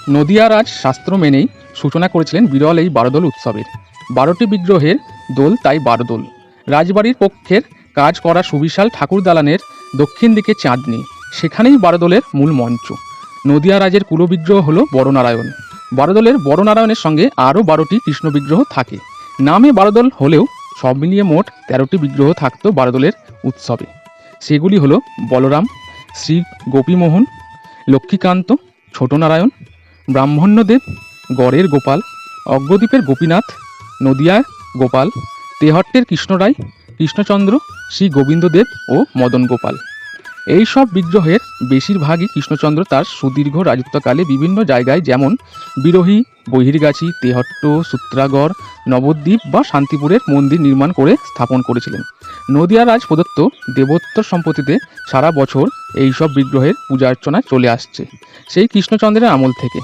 নদিয়া রাজ শাস্ত্র মেনেই সূচনা করেছিলেন বিরল এই বারোদোল উৎসবের। 12টি বিগ্রহের দোল, তাই বারোদোল। রাজবাড়ির পক্ষের কাজ করা সুবিশাল ঠাকুর দালানের দক্ষিণ দিকে চাঁদনি, সেখানেই বারোদোলের মূল মঞ্চ। নদিয়া রাজের কুলবিগ্রহ হল বড়নারায়ণ। বারোদোলের বড়নারায়ণের সঙ্গে আরও 12টি কৃষ্ণ বিগ্রহ থাকে। নামে বারোদোল হলেও সব মিলিয়ে মোট 13টি বিগ্রহ থাকত বারোদোলের উৎসবে। সেগুলি হলো বলরাম, শ্রী গোপীমোহন, লক্ষ্মীকান্ত, ছোট নারায়ণ, ব্রাহ্মণ্যদেব, গড়ের গোপাল, অগ্রদ্বীপের গোপীনাথ, নদিয়ার গোপাল, তেহট্টের কৃষ্ণরায়, কৃষ্ণচন্দ্র, শ্রী গোবিন্দদেব ও মদন গোপাল। এই সব বিগ্রহের বেশিরভাগই কৃষ্ণচন্দ্র তার সুদীর্ঘ রাজত্বকালে বিভিন্ন জায়গায় যেমন বিরোহী, বহির্গাছি, তেহট্ট, সূত্রাগড়, নবদ্বীপ বা শান্তিপুরের মন্দির নির্মাণ করে স্থাপন করেছিলেন। নদিয়া রাজ প্রদত্ত দেবোত্তর সম্পত্তিতে সারা বছর এই সব বিগ্রহের পূজা অর্চনা চলে আসছে সেই কৃষ্ণচন্দ্রের আমল থেকে।